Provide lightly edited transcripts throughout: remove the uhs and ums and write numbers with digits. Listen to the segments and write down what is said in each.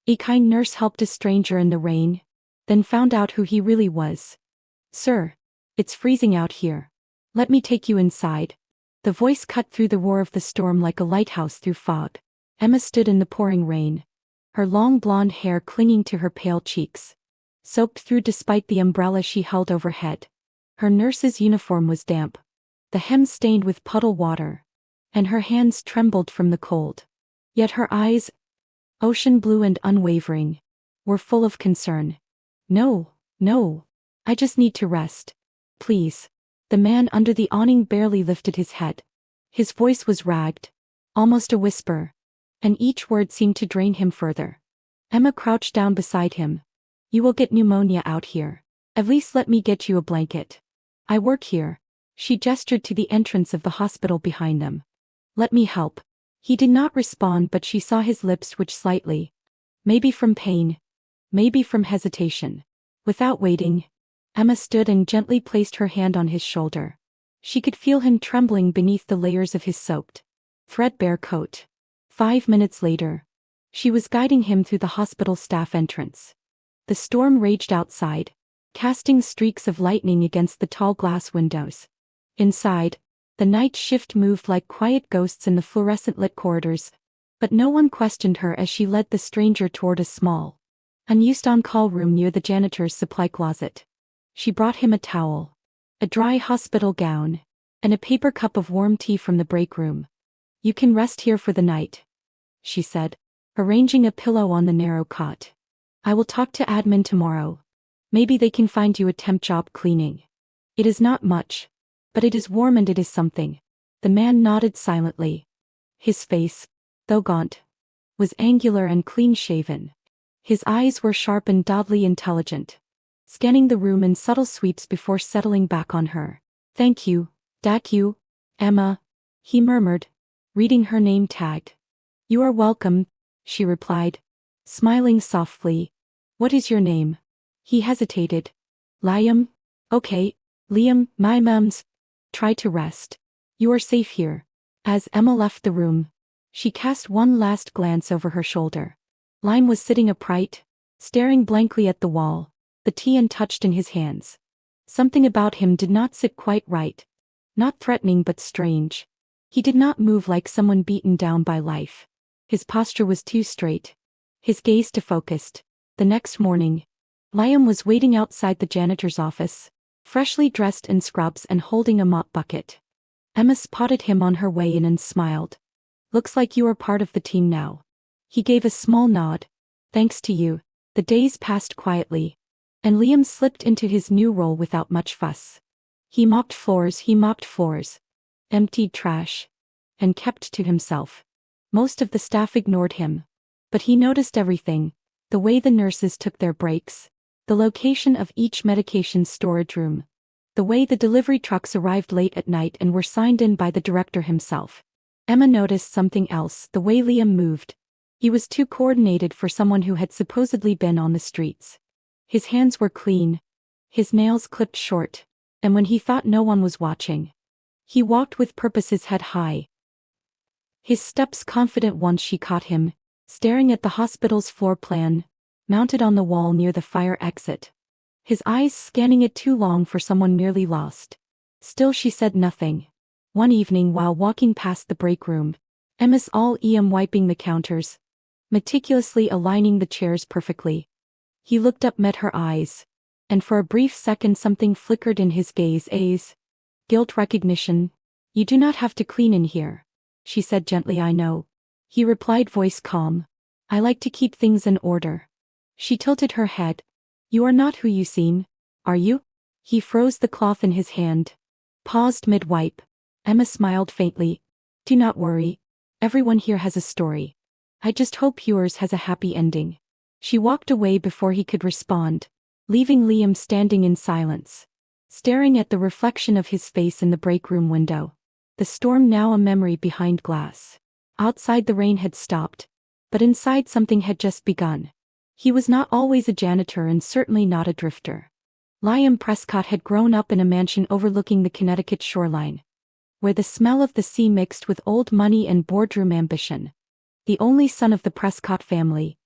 A kind nurse helped a stranger in the rain, then found out who he really was. "Sir, it's freezing out here. Let me take you inside." The voice cut through the roar of the storm like a lighthouse through fog. Emma stood in the pouring rain, her long blonde hair clinging to her pale cheeks, soaked through despite the umbrella she held overhead. Her nurse's uniform was damp, the hem stained with puddle water, and her hands trembled from the cold. Yet her eyes, ocean blue and unwavering, were full of concern. "No, no. I just need to rest. Please." The man under the awning barely lifted his head. His voice was ragged, almost a whisper, and each word seemed to drain him further. Emma crouched down beside him. "You will get pneumonia out here. At least let me get you a blanket. I work here." She gestured to the entrance of the hospital behind them. "Let me help." He did not respond, but she saw his lips twitch slightly. Maybe from pain, maybe from hesitation. Without waiting, Emma stood and gently placed her hand on his shoulder. She could feel him trembling beneath the layers of his soaked, threadbare coat. 5 minutes later, she was guiding him through the hospital staff entrance. The storm raged outside, casting streaks of lightning against the tall glass windows. Inside, the night shift moved like quiet ghosts in the fluorescent-lit corridors, but no one questioned her as she led the stranger toward a small, unused on-call room near the janitor's supply closet. She brought him a towel, a dry hospital gown, and a paper cup of warm tea from the break room. "You can rest here for the night," she said, arranging a pillow on the narrow cot. "I will talk to admin tomorrow. Maybe they can find you a temp job cleaning. It is not much, but it is warm and it is something." The man nodded silently. His face, though gaunt, was angular and clean-shaven. His eyes were sharp and doggedly intelligent, scanning the room in subtle sweeps before settling back on her. "Thank you, Emma," he murmured, reading her name tag. "You are welcome," she replied, smiling softly. "What is your name?" He hesitated. "Liam." "Okay, Liam, my mums. Try to rest. You are safe here." As Emma left the room, she cast one last glance over her shoulder. Liam was sitting upright, staring blankly at the wall, the tea untouched in his hands. Something about him did not sit quite right. Not threatening but strange. He did not move like someone beaten down by life. His posture was too straight, his gaze too focused. The next morning, Liam was waiting outside the janitor's office, freshly dressed in scrubs and holding a mop bucket. Emma spotted him on her way in and smiled. "Looks like you are part of the team now." He gave a small nod. "Thanks to you." The days passed quietly, and Liam slipped into his new role without much fuss. He mopped floors, emptied trash, and kept to himself. Most of the staff ignored him, but he noticed everything: the way the nurses took their breaks, the location of each medication storage room, the way the delivery trucks arrived late at night and were signed in by the director himself. Emma noticed something else: the way Liam moved. He was too coordinated for someone who had supposedly been on the streets. His hands were clean, his nails clipped short, and when he thought no one was watching, he walked with purpose, his head high, his steps confident. Once she caught him, staring at the hospital's floor plan, mounted on the wall near the fire exit, his eyes scanning it too long for someone merely lost. Still she said nothing. One evening while walking past the break room, Emma saw Liam wiping the counters, meticulously aligning the chairs perfectly. He looked up, met her eyes, and for a brief second something flickered in his gaze. Guilt, recognition. "You do not have to clean in here," she said gently. "I know," he replied, voice calm. "I like to keep things in order." She tilted her head. "You are not who you seem, are you?" He froze the cloth in his hand, paused mid-wipe. Emma smiled faintly. "Do not worry. Everyone here has a story. I just hope yours has a happy ending." She walked away before he could respond, leaving Liam standing in silence, staring at the reflection of his face in the break room window. The storm now a memory behind glass. Outside the rain had stopped, but inside something had just begun. He was not always a janitor and certainly not a drifter. Liam Prescott had grown up in a mansion overlooking the Connecticut shoreline, where the smell of the sea mixed with old money and boardroom ambition. The only son of the Prescott family,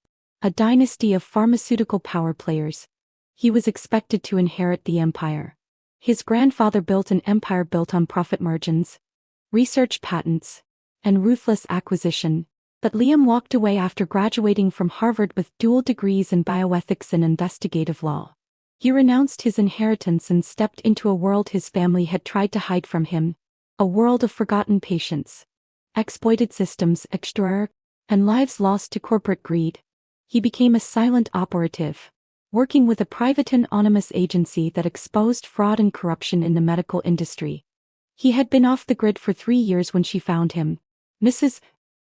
a dynasty of pharmaceutical power players. He was expected to inherit the empire. His grandfather built an empire built on profit margins, research patents, and ruthless acquisition. But Liam walked away after graduating from Harvard with dual degrees in bioethics and investigative law. He renounced his inheritance and stepped into a world his family had tried to hide from him, a world of forgotten patients, exploited systems, and lives lost to corporate greed. He became a silent operative, working with a private anonymous agency that exposed fraud and corruption in the medical industry. He had been off the grid for 3 years when she found him. Mrs.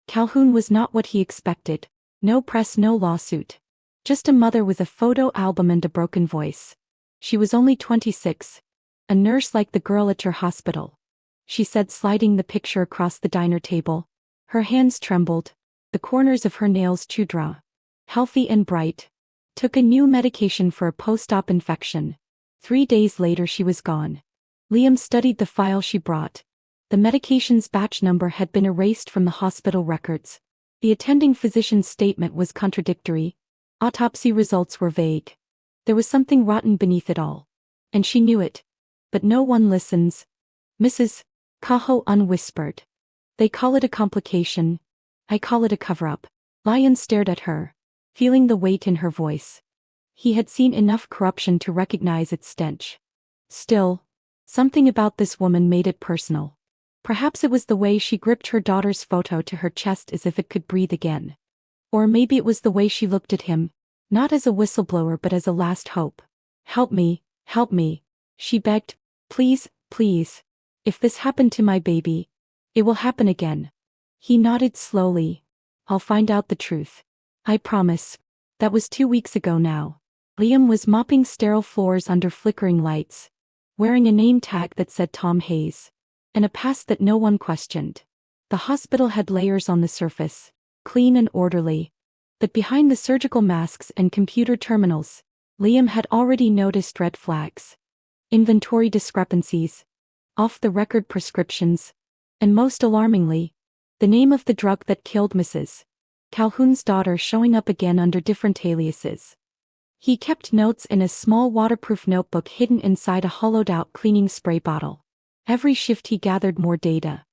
Calhoun was not what he expected. No press, no lawsuit. Just a mother with a photo album and a broken voice. She was only 26. A nurse like the girl at your hospital, she said, sliding the picture across the diner table. Her hands trembled, the corners of her nails chewed raw. Healthy and bright. Took a new medication for a post-op infection. 3 days later she was gone. Liam studied the file she brought. The medication's batch number had been erased from the hospital records. The attending physician's statement was contradictory. Autopsy results were vague. There was something rotten beneath it all. And she knew it. But no one listens. Mrs. Calhoun whispered. They call it a complication. I call it a cover-up. Lion stared at her, feeling the weight in her voice. He had seen enough corruption to recognize its stench. Still, something about this woman made it personal. Perhaps it was the way she gripped her daughter's photo to her chest as if it could breathe again. Or maybe it was the way she looked at him, not as a whistleblower but as a last hope. Help me, she begged. Please, please. If this happened to my baby, it will happen again. He nodded slowly. I'll find out the truth. I promise. That was 2 weeks ago now. Liam was mopping sterile floors under flickering lights, wearing a name tag that said Tom Hayes, and a past that no one questioned. The hospital had layers on the surface, clean and orderly. But behind the surgical masks and computer terminals, Liam had already noticed red flags. Inventory discrepancies, off-the-record prescriptions, and most alarmingly, the name of the drug that killed Mrs. Calhoun's daughter showing up again under different aliases. He kept notes in a small waterproof notebook hidden inside a hollowed-out cleaning spray bottle. Every shift he gathered more data.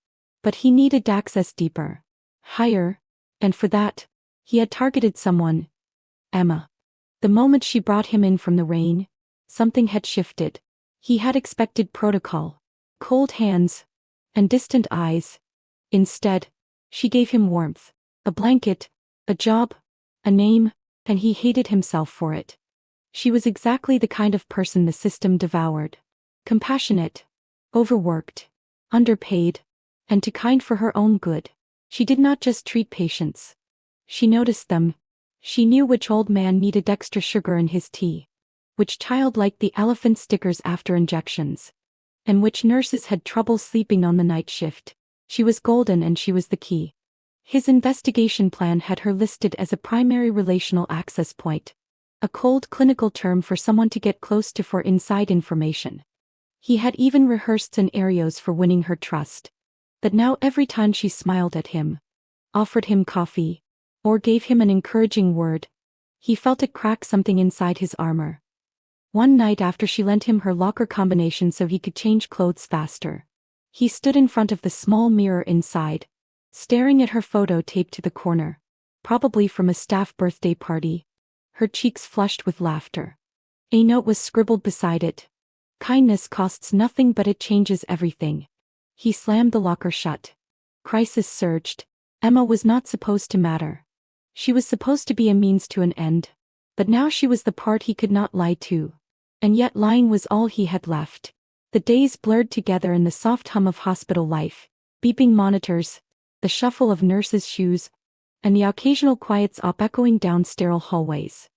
But he needed access deeper, higher, and for that, he had targeted someone. Emma. The moment she brought him in from the rain, something had shifted. He had expected protocol, cold hands, and distant eyes. Instead, she gave him warmth, a blanket, a job, a name, and he hated himself for it. She was exactly the kind of person the system devoured. Compassionate, overworked, underpaid, and too kind for her own good. She did not just treat patients. She noticed them. She knew which old man needed extra sugar in his tea, which child liked the elephant stickers after injections, and which nurses had trouble sleeping on the night shift. She was golden and she was the key. His investigation plan had her listed as a primary relational access point, a cold clinical term for someone to get close to for inside information. He had even rehearsed scenarios for winning her trust. But now every time she smiled at him, offered him coffee, or gave him an encouraging word, he felt it crack something inside his armor. One night after she lent him her locker combination so he could change clothes faster, he stood in front of the small mirror inside, staring at her photo taped to the corner, probably from a staff birthday party, her cheeks flushed with laughter. A note was scribbled beside it. Kindness costs nothing but it changes everything. He slammed the locker shut. Crisis surged. Emma was not supposed to matter. She was supposed to be a means to an end. But now she was the part he could not lie to. And yet lying was all he had left. The days blurred together in the soft hum of hospital life, beeping monitors, the shuffle of nurses' shoes, and the occasional quiets echoing down sterile hallways.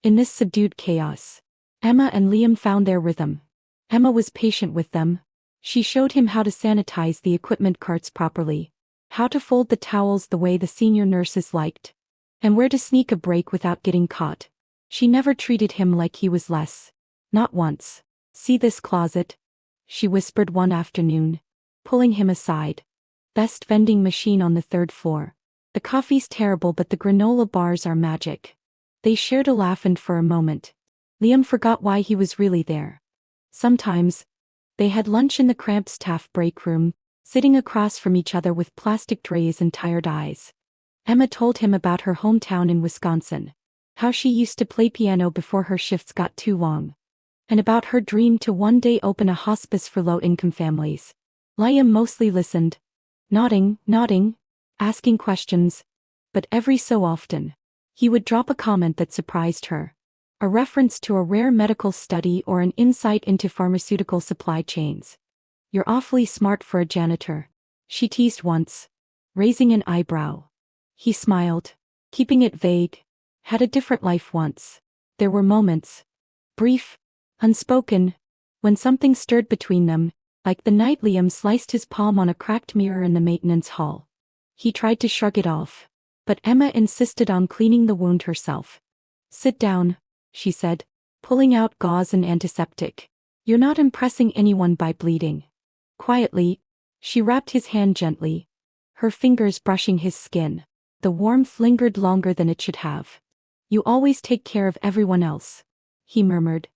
In this subdued chaos, Emma and Liam found their rhythm. Emma was patient with them. She showed him how to sanitize the equipment carts properly, how to fold the towels the way the senior nurses liked, and where to sneak a break without getting caught. She never treated him like he was less. Not once. See this closet? She whispered one afternoon, pulling him aside. Best vending machine on the 3rd floor. The coffee's terrible but the granola bars are magic. They shared a laugh, and for a moment, Liam forgot why he was really there. Sometimes, they had lunch in the cramped staff break room, sitting across from each other with plastic trays and tired eyes. Emma told him about her hometown in Wisconsin, how she used to play piano before her shifts got too long, and about her dream to one day open a hospice for low-income families. Liam mostly listened, nodding, asking questions, but every so often, he would drop a comment that surprised her. A reference to a rare medical study or an insight into pharmaceutical supply chains. "You're awfully smart for a janitor," she teased once, raising an eyebrow. He smiled, keeping it vague. "Had a different life once." There were moments, brief, unspoken, when something stirred between them, like the night Liam sliced his palm on a cracked mirror in the maintenance hall. He tried to shrug it off, but Emma insisted on cleaning the wound herself. "Sit down," she said, pulling out gauze and antiseptic. "You're not impressing anyone by bleeding." Quietly, she wrapped his hand gently, her fingers brushing his skin. The warmth lingered longer than it should have. "You always take care of everyone else," he murmured.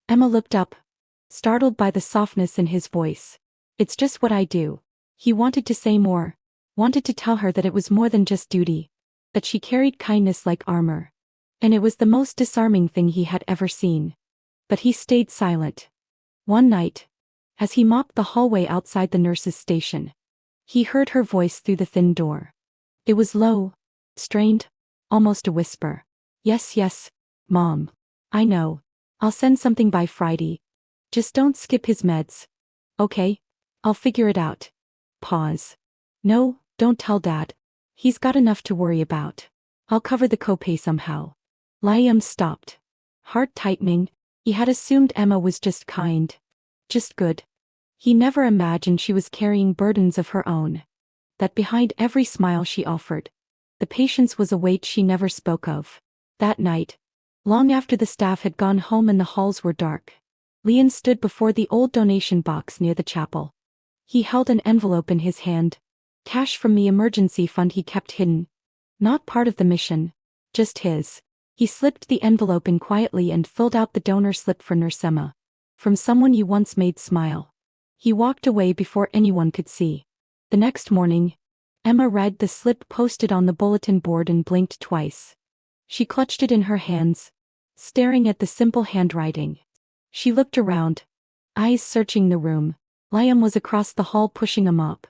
Emma looked up, startled by the softness in his voice. "It's just what I do." He wanted to say more, wanted to tell her that it was more than just duty, that she carried kindness like armor. And it was the most disarming thing he had ever seen. But he stayed silent. One night, as he mopped the hallway outside the nurse's station, he heard her voice through the thin door. It was low, strained, almost a whisper. Yes, Mom. I know. I'll send something by Friday. Just don't skip his meds. Okay? I'll figure it out." Pause. "No, don't tell Dad. He's got enough to worry about. I'll cover the copay somehow." Liam stopped. Heart tightening. He had assumed Emma was just kind. Just good. He never imagined she was carrying burdens of her own. That behind every smile she offered, the patience was a weight she never spoke of. That night, long after the staff had gone home and the halls were dark, Liam stood before the old donation box near the chapel. He held an envelope in his hand, cash from the emergency fund he kept hidden. Not part of the mission, just his. He slipped the envelope in quietly and filled out the donor slip for Nurse Emma. "From someone you once made smile." He walked away before anyone could see. The next morning, Emma read the slip posted on the bulletin board and blinked twice. She clutched it in her hands, staring at the simple handwriting. She looked around, eyes searching the room. Liam was across the hall pushing a mop,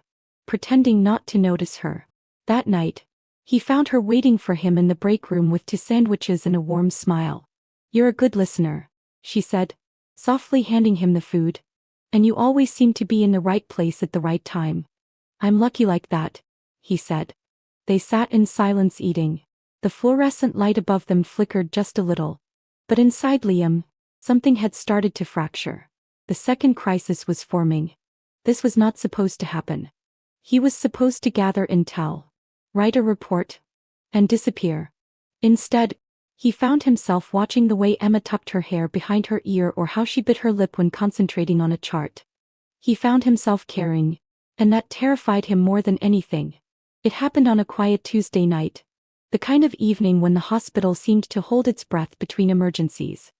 pretending not to notice her. That night, he found her waiting for him in the break room with 2 sandwiches and a warm smile. "You're a good listener," she said, softly handing him the food. "And you always seem to be in the right place at the right time." "I'm lucky like that," he said. They sat in silence eating. The fluorescent light above them flickered just a little. But inside Liam, something had started to fracture. The second crisis was forming. This was not supposed to happen. He was supposed to gather intel, write a report, and disappear. Instead, he found himself watching the way Emma tucked her hair behind her ear or how she bit her lip when concentrating on a chart. He found himself caring, and that terrified him more than anything. It happened on a quiet Tuesday night, the kind of evening when the hospital seemed to hold its breath between emergencies.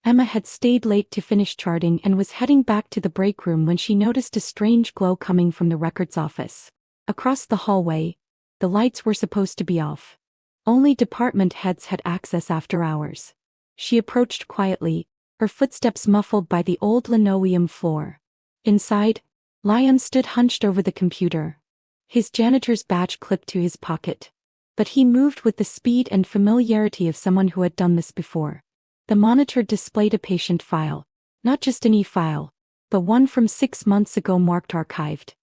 Emma had stayed late to finish charting and was heading back to the break room when she noticed a strange glow coming from the records office. Across the hallway, the lights were supposed to be off. Only department heads had access after hours. She approached quietly, her footsteps muffled by the old linoleum floor. Inside, Liam stood hunched over the computer, his janitor's badge clipped to his pocket. But he moved with the speed and familiarity of someone who had done this before. The monitor displayed a patient file, not just an e-file, but one from 6 months ago marked archived.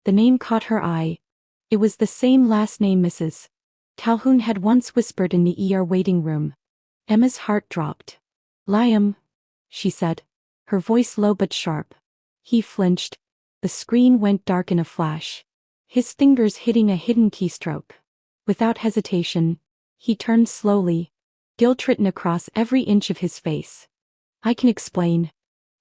The name caught her eye. It was the same last name Mrs. Calhoun had once whispered in the ER waiting room. Emma's heart dropped. "Liam," she said, her voice low but sharp. He flinched. The screen went dark in a flash, his fingers hitting a hidden keystroke. Without hesitation, he turned slowly, guilt written across every inch of his face. "I can explain,"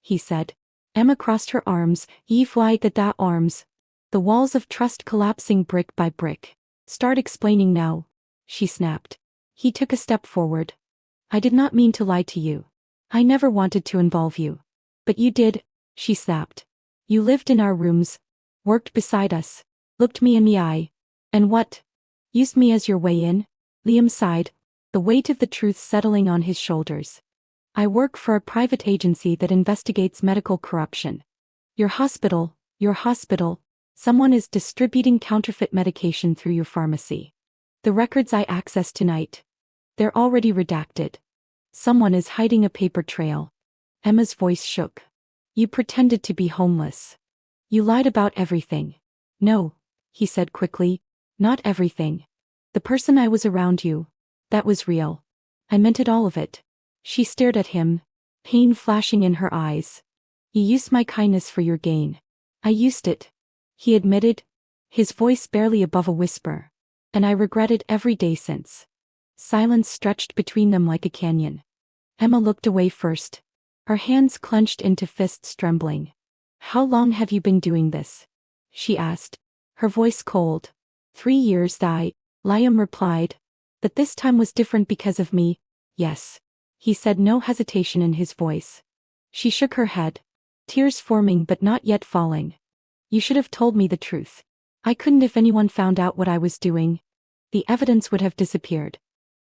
he said. Emma crossed her arms, da arms, the walls of trust collapsing brick by brick. "Start explaining now," she snapped. He took a step forward, I did not mean to lie to you. I never wanted to involve you. But you did, she snapped. You lived in our rooms, worked beside us, looked me in the eye. And what? Used me as your way in? Liam sighed, the weight of the truth settling on his shoulders. I work for a private agency that investigates medical corruption. Your hospital, someone is distributing counterfeit medication through your pharmacy. The records I accessed tonight. They're already redacted. Someone is hiding a paper trail. Emma's voice shook. You pretended to be homeless. You lied about everything. No, he said quickly, not everything. The person I was around you, that was real. I meant it, all of it. She stared at him, pain flashing in her eyes. You used my kindness for your gain. I used it, he admitted, his voice barely above a whisper. And I regret it every day since. Silence stretched between them like a canyon. Emma looked away first, her hands clenched into fists, trembling. How long have you been doing this? She asked, her voice cold. 3 years, Liam replied. But this time was different because of me. Yes, he said, no hesitation in his voice. She shook her head, tears forming but not yet falling. You should have told me the truth. I couldn't if anyone found out what I was doing. The evidence would have disappeared.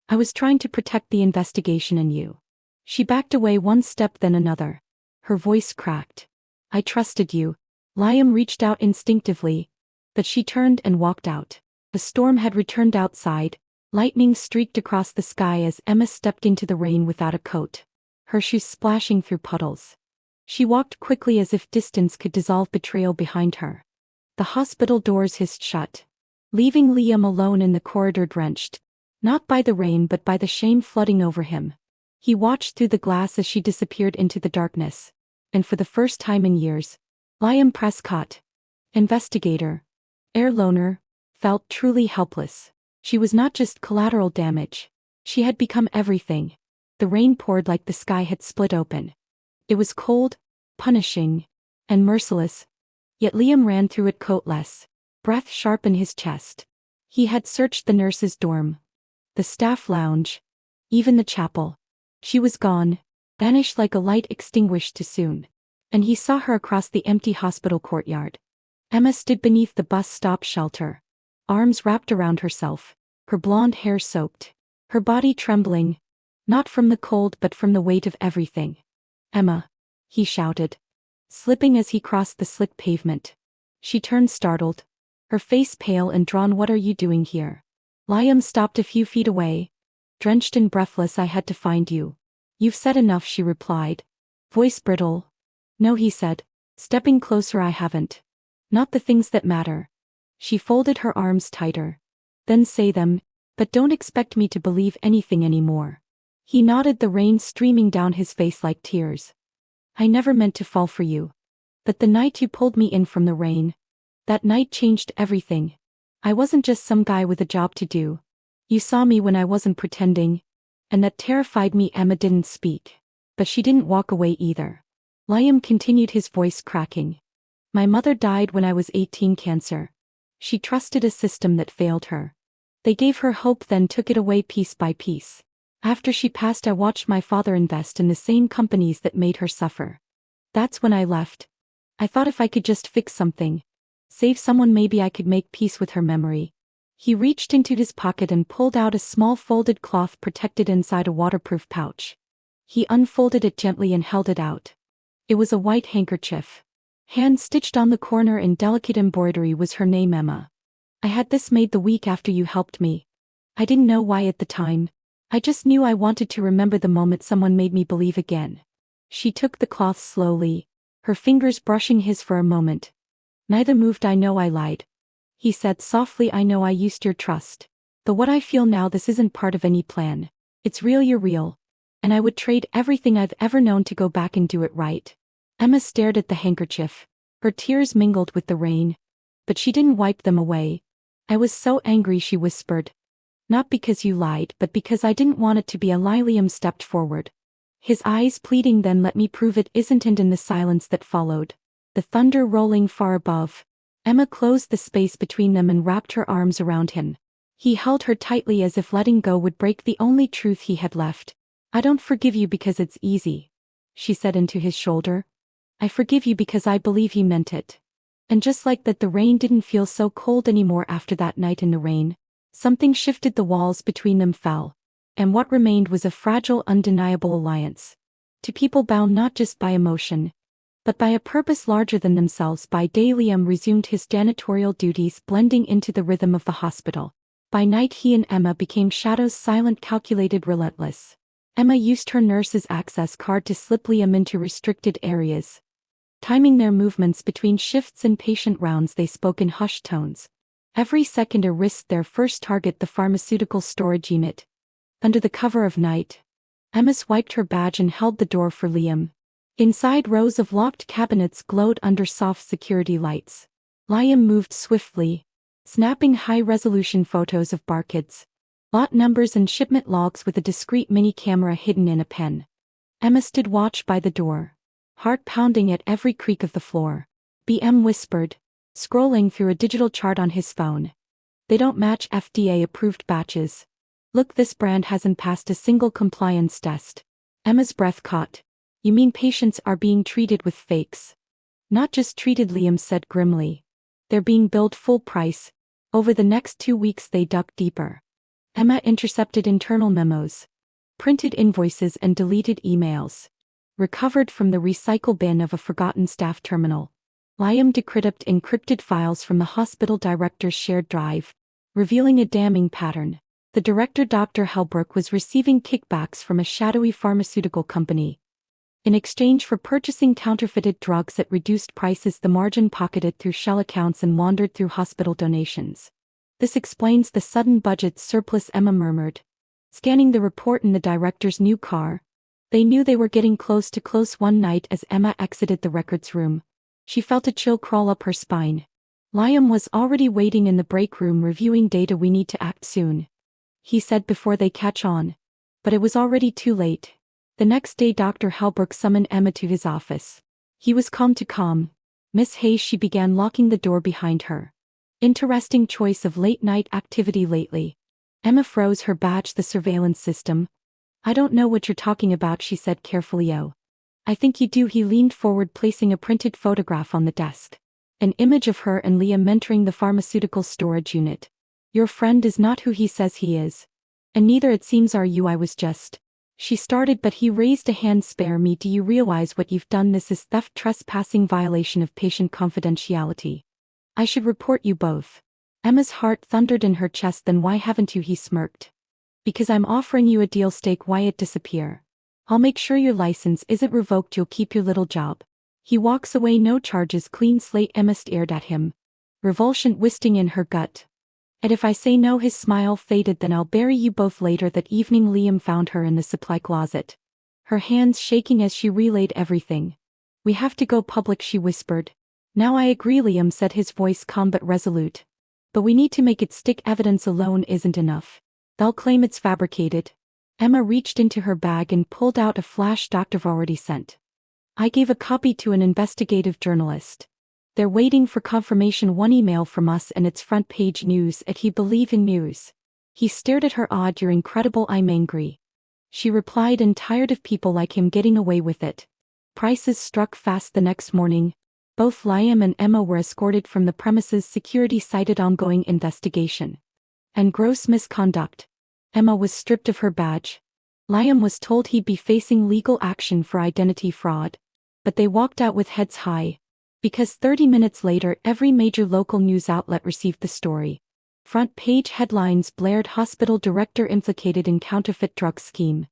I was trying to protect the investigation and you. She backed away one step then another. Her voice cracked. I trusted you. Liam reached out instinctively, but she turned and walked out. The storm had returned outside. Lightning streaked across the sky as Emma stepped into the rain without a coat, her shoes splashing through puddles. She walked quickly as if distance could dissolve betrayal behind her. The hospital doors hissed shut, leaving Liam alone in the corridor, drenched, not by the rain but by the shame flooding over him. He watched through the glass as she disappeared into the darkness, and for the first time in years, Liam Prescott, investigator, air loner, felt truly helpless. She was not just collateral damage. She had become everything. The rain poured like the sky had split open. It was cold, punishing, and merciless. Yet Liam ran through it coatless, breath sharp in his chest. He had searched the nurses' dorm, the staff lounge, even the chapel. She was gone, vanished like a light extinguished too soon. And he saw her across the empty hospital courtyard. Emma stood beneath the bus stop shelter, arms wrapped around herself, her blonde hair soaked, her body trembling, not from the cold but from the weight of everything. Emma, he shouted, slipping as he crossed the slick pavement. She turned startled, her face pale and drawn. What are you doing here? Liam stopped a few feet away. Drenched and breathless, I had to find you. You've said enough, she replied, voice brittle. No, he said, stepping closer, I haven't. Not the things that matter. She folded her arms tighter. Then say them, but don't expect me to believe anything anymore. He nodded, the rain streaming down his face like tears. I never meant to fall for you. But the night you pulled me in from the rain, that night changed everything. I wasn't just some guy with a job to do. You saw me when I wasn't pretending. And that terrified me. Emma didn't speak. But she didn't walk away either. Liam continued, his voice cracking. My mother died when I was 18, cancer. She trusted a system that failed her. They gave her hope, then took it away piece by piece. After she passed, I watched my father invest in the same companies that made her suffer. That's when I left. I thought if I could just fix something, save someone, maybe I could make peace with her memory. He reached into his pocket and pulled out a small folded cloth protected inside a waterproof pouch. He unfolded it gently and held it out. It was a white handkerchief. Hand-stitched on the corner in delicate embroidery was her name, Emma. I had this made the week after you helped me. I didn't know why at the time. I just knew I wanted to remember the moment someone made me believe again. She took the cloth slowly, her fingers brushing his for a moment. Neither moved. I know I lied. He said softly, I know I used your trust. But what I feel now, this isn't part of any plan. It's real, you're real. And I would trade everything I've ever known to go back and do it right. Emma stared at the handkerchief. Her tears mingled with the rain. But she didn't wipe them away. I was so angry, she whispered. Not because you lied, but because I didn't want it to be a lie. Liam stepped forward, his eyes pleading. Then let me prove it isn't. And in the silence that followed, the thunder rolling far above, Emma closed the space between them and wrapped her arms around him. He held her tightly as if letting go would break the only truth he had left. I don't forgive you because it's easy, she said into his shoulder. I forgive you because I believe he meant it. And just like that, the rain didn't feel so cold anymore after that night in the rain. Something shifted, the walls between them fell. And what remained was a fragile, undeniable alliance. To people bound not just by emotion, but by a purpose larger than themselves. By day Liam resumed his janitorial duties, blending into the rhythm of the hospital. By night he and Emma became shadows, silent, calculated, relentless. Emma used her nurse's access card to slip Liam into restricted areas. Timing their movements between shifts and patient rounds, they spoke in hushed tones. Every seconder risked their first target, the pharmaceutical storage unit. Under the cover of night, Emma swiped her badge and held the door for Liam. Inside, rows of locked cabinets glowed under soft security lights. Liam moved swiftly, snapping high-resolution photos of barcodes, lot numbers and shipment logs with a discreet mini-camera hidden in a pen. Emma stood watch by the door, heart pounding at every creak of the floor. BM whispered, scrolling through a digital chart on his phone. They don't match FDA-approved batches. Look, this brand hasn't passed a single compliance test. Emma's breath caught. You mean patients are being treated with fakes? Not just treated, Liam said grimly. They're being billed full price. Over the next 2 weeks they dug deeper. Emma intercepted internal memos, printed invoices and deleted emails, recovered from the recycle bin of a forgotten staff terminal. Liam decrypted encrypted files from the hospital director's shared drive, revealing a damning pattern. The director, Dr. Helbrook, was receiving kickbacks from a shadowy pharmaceutical company. In exchange for purchasing counterfeited drugs at reduced prices, the margin pocketed through shell accounts and laundered through hospital donations. This explains the sudden budget surplus, Emma murmured, scanning the report in the director's new car. They knew they were getting close to close. One night as Emma exited the records room, she felt a chill crawl up her spine. Liam was already waiting in the break room, reviewing data. We need to act soon, he said, before they catch on. But it was already too late. The next day Dr. Helbrook summoned Emma to his office. He was calm to calm. Miss Hayes, she began, locking the door behind her. Interesting choice of late-night activity lately. Emma froze, her badge, the surveillance system. I don't know what you're talking about, she said carefully. Oh, I think you do. He leaned forward, placing a printed photograph on the desk. An image of her and Liam entering the pharmaceutical storage unit. Your friend is not who he says he is. And neither, it seems, are you. I was just... She started, but he raised a hand. Spare me. Do you realize what you've done? This is theft, trespassing, violation of patient confidentiality. I should report you both. Emma's heart thundered in her chest. Then why haven't you? He smirked. Because I'm offering you a deal. Stake Wyatt, disappear. I'll make sure your license isn't revoked. You'll keep your little job. He walks away, no charges, clean slate. Emma stared at him, revulsion twisting in her gut. And if I say no, his smile faded. Then I'll bury you both later. That evening Liam found her in the supply closet, her hands shaking as she relayed everything. We have to go public, she whispered. Now I agree, Liam said, his voice calm but resolute. But we need to make it stick. Evidence alone isn't enough. They'll claim it's fabricated. Emma reached into her bag and pulled out a flash I've already sent. I gave a copy to an investigative journalist. They're waiting for confirmation. One email from us and it's front page news. And he believe in news. He stared at her, awed. You're incredible. I'm angry, she replied, and tired of people like him getting away with it. Prices struck fast the next morning. Both Liam and Emma were escorted from the premises. Security cited ongoing investigation and gross misconduct. Emma was stripped of her badge. Liam was told he'd be facing legal action for identity fraud. But they walked out with heads high. Because 30 minutes later every major local news outlet received the story. Front page headlines blared, hospital director implicated in counterfeit drug scheme.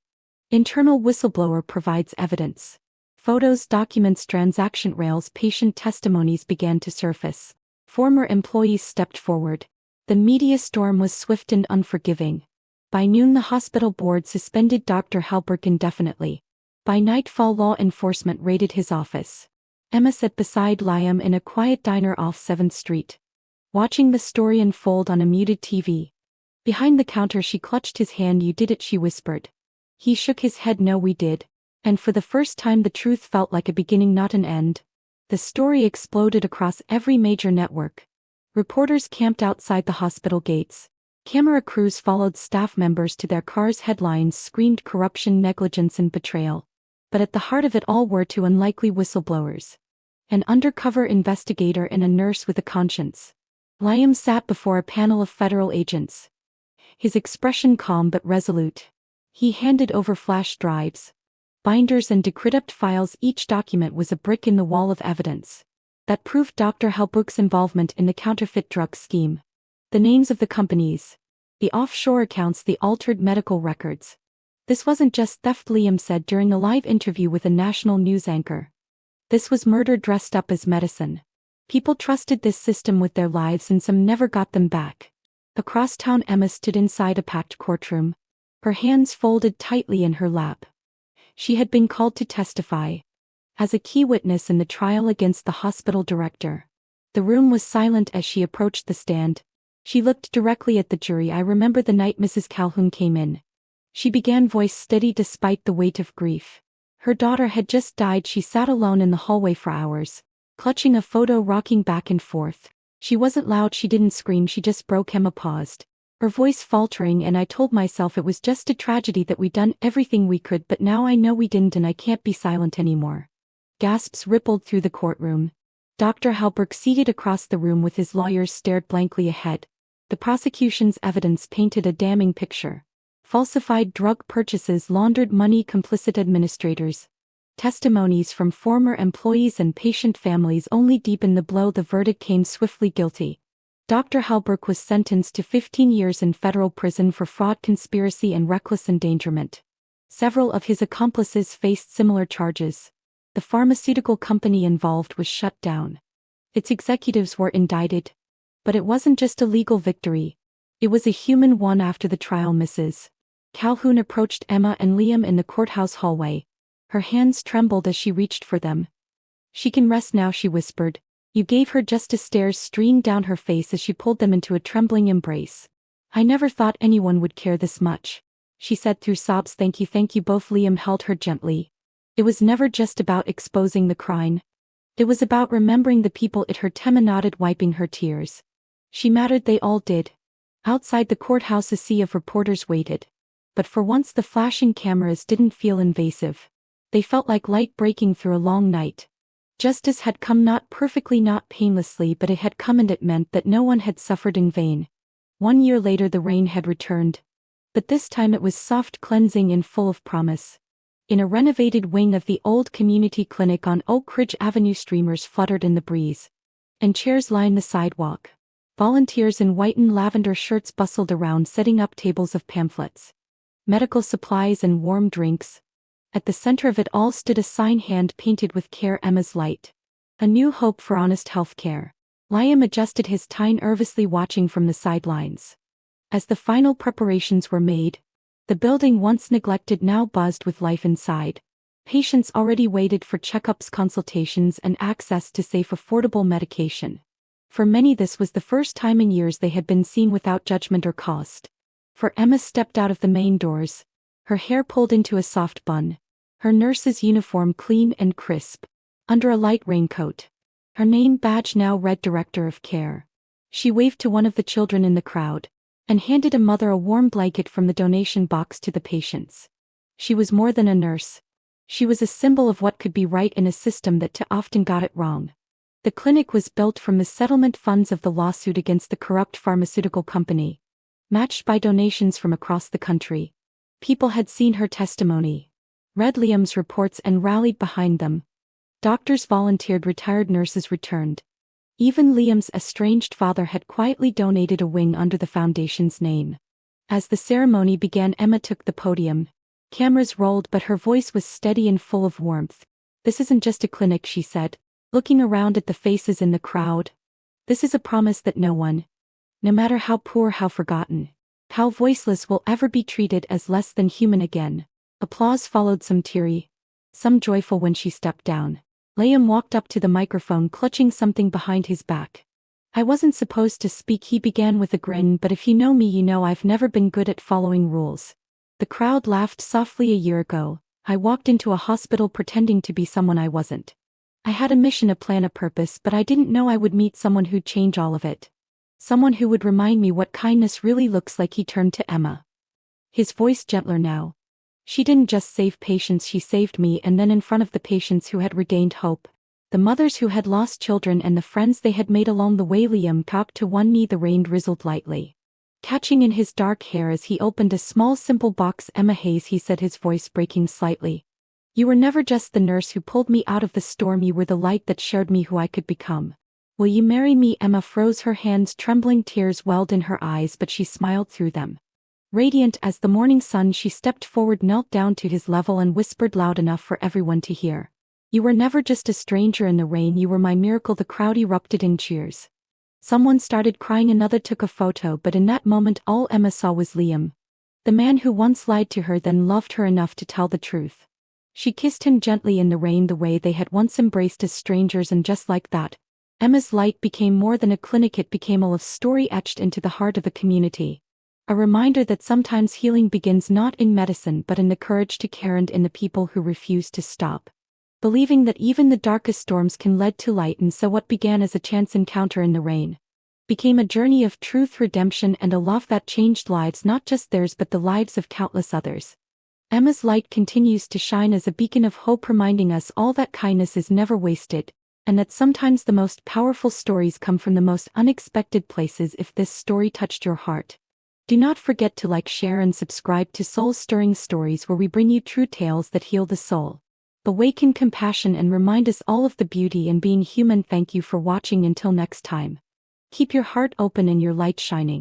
Internal whistleblower provides evidence. Photos, documents, transaction rails, patient testimonies began to surface. Former employees stepped forward. The media storm was swift and unforgiving. By noon the hospital board suspended Dr. Helbrook indefinitely. By nightfall law enforcement raided his office. Emma sat beside Liam in a quiet diner off 7th Street, watching the story unfold on a muted TV. Behind the counter she clutched his hand. You did it, she whispered. He shook his head. No, we did. And for the first time the truth felt like a beginning, not an end. The story exploded across every major network. Reporters camped outside the hospital gates, Camera crews followed staff members to their cars. Headlines screamed corruption, negligence, and betrayal. But at the heart of it all were two unlikely whistleblowers: an undercover investigator and a nurse with a conscience. Liam sat before a panel of federal agents, his expression calm but resolute. He handed over flash drives, binders, and decrypted files. Each document was a brick in the wall of evidence that proved Dr. Holbrook's involvement in the counterfeit drug scheme. The names of the companies, the offshore accounts, the altered medical records. This wasn't just theft, Liam said during a live interview with a national news anchor. This was murder dressed up as medicine. People trusted this system with their lives and some never got them back. Across town, Emma stood inside a packed courtroom, her hands folded tightly in her lap. She had been called to testify as a key witness in the trial against the hospital director. The room was silent as she approached the stand. She looked directly at the jury. "I remember the night Mrs. Calhoun came in," she began, voice steady despite the weight of grief. Her daughter had just died. She sat alone in the hallway for hours, clutching a photo, rocking back and forth. She wasn't loud, she didn't scream, she just broke. Emma paused, her voice faltering. "And I told myself it was just a tragedy, that we'd done everything we could, but now I know we didn't and I can't be silent anymore." Gasps rippled through the courtroom. Dr. Holbrook, seated across the room with his lawyers, stared blankly ahead. The prosecution's evidence painted a damning picture: falsified drug purchases, laundered money, complicit administrators. Testimonies from former employees and patient families only deepened the blow. The verdict came swiftly: guilty. Dr. Holbrook was sentenced to 15 years in federal prison for fraud, conspiracy, and reckless endangerment. Several of his accomplices faced similar charges. The pharmaceutical company involved was shut down. Its executives were indicted. But it wasn't just a legal victory. It was a human one. After the trial, Mrs. Calhoun approached Emma and Liam in the courthouse hallway. Her hands trembled as she reached for them. "She can rest now," she whispered. "You gave her justice." Tears streamed down her face as she pulled them into a trembling embrace. "I never thought anyone would care this much," she said through sobs. Thank you both." Liam held her gently. "It was never just about exposing the crime. It was about remembering the people it hurt." Emma nodded, wiping her tears. "She mattered, they all did." Outside the courthouse, a sea of reporters waited. But for once the flashing cameras didn't feel invasive. They felt like light breaking through a long night. Justice had come, not perfectly, not painlessly, but it had come, and it meant that no one had suffered in vain. 1 year later, the rain had returned. But this time it was soft, cleansing, and full of promise. In a renovated wing of the old community clinic on Oak Ridge Avenue, streamers fluttered in the breeze, and chairs lined the sidewalk. Volunteers in white and lavender shirts bustled around, setting up tables of pamphlets, medical supplies, and warm drinks. At the center of it all stood a sign, hand painted with care: Emma's Light. A new hope for honest healthcare. Liam adjusted his tie, nervously watching from the sidelines. As the final preparations were made, the building, once neglected, now buzzed with life inside. Patients already waited for checkups, consultations, and access to safe, affordable medication. For many, this was the first time in years they had been seen without judgment or cost. For Emma stepped out of the main doors, her hair pulled into a soft bun, her nurse's uniform clean and crisp, under a light raincoat. Her name badge now read Director of Care. She waved to one of the children in the crowd, and handed a mother a warm blanket from the donation box to the patients. She was more than a nurse. She was a symbol of what could be right in a system that too often got it wrong. The clinic was built from the settlement funds of the lawsuit against the corrupt pharmaceutical company, matched by donations from across the country. People had seen her testimony, read Liam's reports, and rallied behind them. Doctors volunteered, retired nurses returned. Even Liam's estranged father had quietly donated a wing under the foundation's name. As the ceremony began, Emma took the podium. Cameras rolled, but her voice was steady and full of warmth. "This isn't just a clinic," she said, looking around at the faces in the crowd. "This is a promise that no one, no matter how poor, how forgotten, how voiceless, will ever be treated as less than human again." Applause followed, some teary, some joyful. When she stepped down, Liam walked up to the microphone, clutching something behind his back. "I wasn't supposed to speak," he began with a grin, "but if you know me, you know I've never been good at following rules." The crowd laughed softly. "A year ago, I walked into a hospital pretending to be someone I wasn't. I had a mission, a plan, a purpose, but I didn't know I would meet someone who'd change all of it. Someone who would remind me what kindness really looks like. He turned to Emma. His voice gentler now. She didn't just save patients, she saved me, and then in front of the patients who had regained hope, the mothers who had lost children and the friends they had made along the way. Liam cocked to one knee. The rain drizzled lightly, catching in his dark hair as he opened a small simple box. Emma Hayes, he said, his voice breaking slightly. You were never just the nurse who pulled me out of the storm, you were the light that showed me who I could become. Will you marry me? Emma froze, her hands trembling, tears welled in her eyes, but she smiled through them. Radiant as the morning sun, she stepped forward, knelt down to his level and whispered loud enough for everyone to hear. You were never just a stranger in the rain, you were my miracle. The crowd erupted in cheers. Someone started crying, another took a photo, but in that moment all Emma saw was Liam. The man who once lied to her, then loved her enough to tell the truth. She kissed him gently in the rain the way they had once embraced as strangers, and just like that, Emma's light became more than a clinic, it became a love story etched into the heart of a community. A reminder that sometimes healing begins not in medicine but in the courage to care, and in the people who refuse to stop believing that even the darkest storms can lead to light. And so what began as a chance encounter in the rain became a journey of truth, redemption, and a love that changed lives, not just theirs but the lives of countless others. Emma's light continues to shine as a beacon of hope, reminding us all that kindness is never wasted, and that sometimes the most powerful stories come from the most unexpected places. If this story touched your heart, do not forget to like, share, and subscribe to Soul-Stirring Stories, where we bring you true tales that heal the soul, awaken compassion, and remind us all of the beauty in being human. Thank you for watching. Until next time, keep your heart open and your light shining.